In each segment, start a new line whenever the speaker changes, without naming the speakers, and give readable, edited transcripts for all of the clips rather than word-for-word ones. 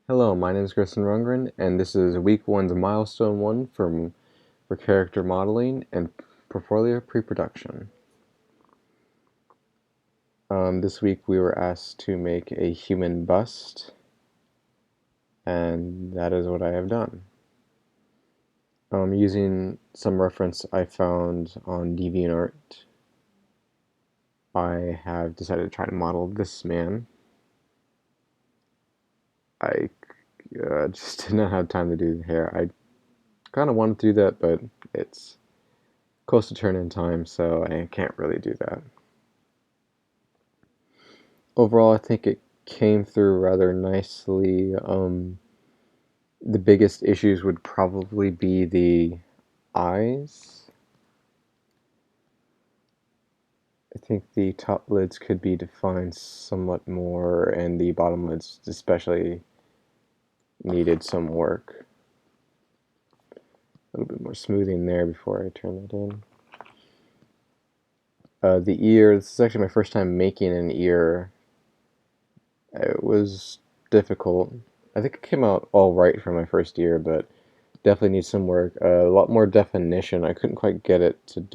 Hello, my name is Rundgren, and this is week one's milestone one for character modeling and portfolio pre-production. This week we were asked to make a human bust, and that is what I have done. Using some reference I found on DeviantArt, I have decided to try to model this man. I just did not have time to do the hair. I kind of wanted to do that, but it's close to turn-in time, so I can't really do that. Overall, I think it came through rather nicely. The biggest issues would probably be the eyes. I think the top lids could be defined somewhat more, and the bottom lids especially needed some work. A little bit more smoothing there before I turn that in. The ear, this is actually my first time making an ear. It was difficult. I think it came out all right for my first ear, but definitely needs some work. A lot more definition. I couldn't quite get it to.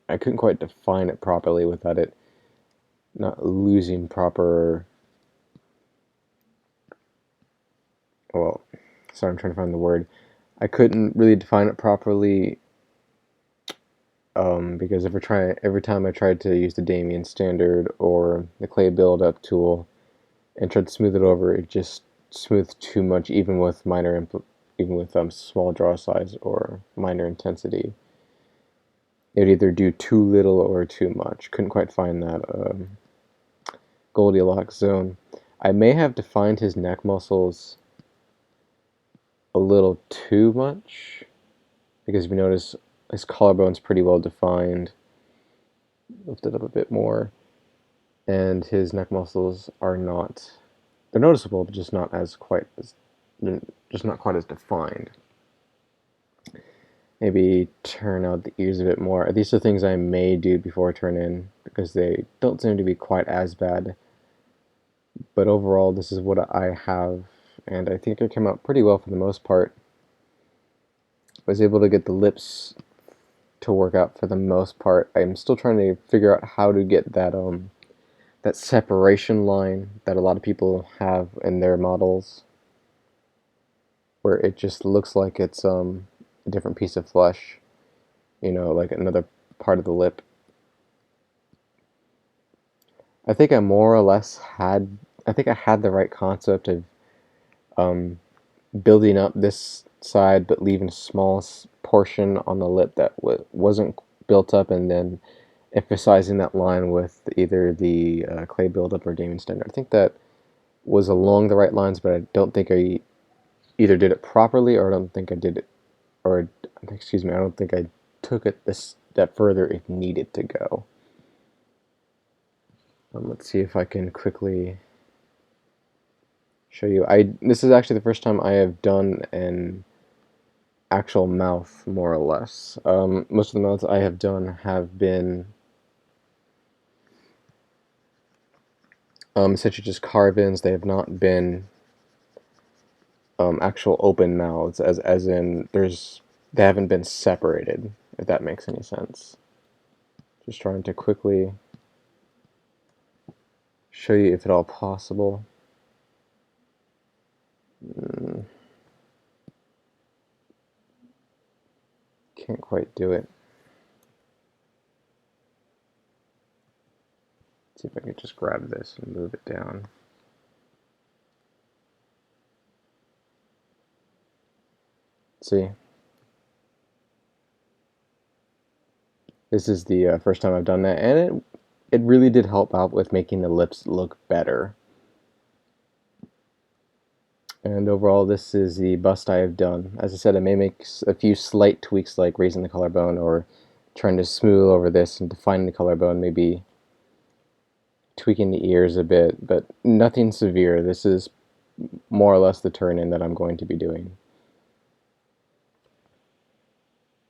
I couldn't quite define it properly without it not losing proper. Well, sorry, I'm trying to find the word. I couldn't really define it properly because every time I tried to use the Damien standard or the clay build-up tool and tried to smooth it over, it just smoothed too much, even with small draw size or minor intensity. It would either do too little or too much. Couldn't quite find that Goldilocks zone. I may have defined his neck muscles a little too much, because if you notice, his collarbone's pretty well defined. Lift it up a bit more, and his neck muscles are not. They're noticeable, but just not quite as defined. Maybe turn out the ears a bit more. These are things I may do before I turn in, because they don't seem to be quite as bad. But overall, this is what I have, and I think it came out pretty well for the most part. I was able to get the lips to work out for the most part. I'm still trying to figure out how to get that separation line that a lot of people have in their models, where it just looks like it's a different piece of flesh, like another part of the lip. I think I more or less had the right concept of building up this side but leaving a small portion on the lip that wasn't built up, and then emphasizing that line with either the clay buildup or Damien standard. I think that was along the right lines, but I don't think I either did it properly, or I don't think I did it, or excuse me, I don't think I took it this step further if needed to go. Let's see if I can quickly show you. This is actually the first time I have done an actual mouth, more or less. Most of the mouths I have done have been essentially just carve-ins. They have not been actual open mouths, as in they haven't been separated, if that makes any sense. Just trying to quickly show you if at all possible. Can't quite do it. See if I can just grab this and move it down. See? This is the first time I've done that, and it really did help out with making the lips look better. And overall, this is the bust I have done. As I said, I may make a few slight tweaks, like raising the collarbone or trying to smooth over this and defining the collarbone, maybe tweaking the ears a bit, but nothing severe. This is more or less the turn-in that I'm going to be doing.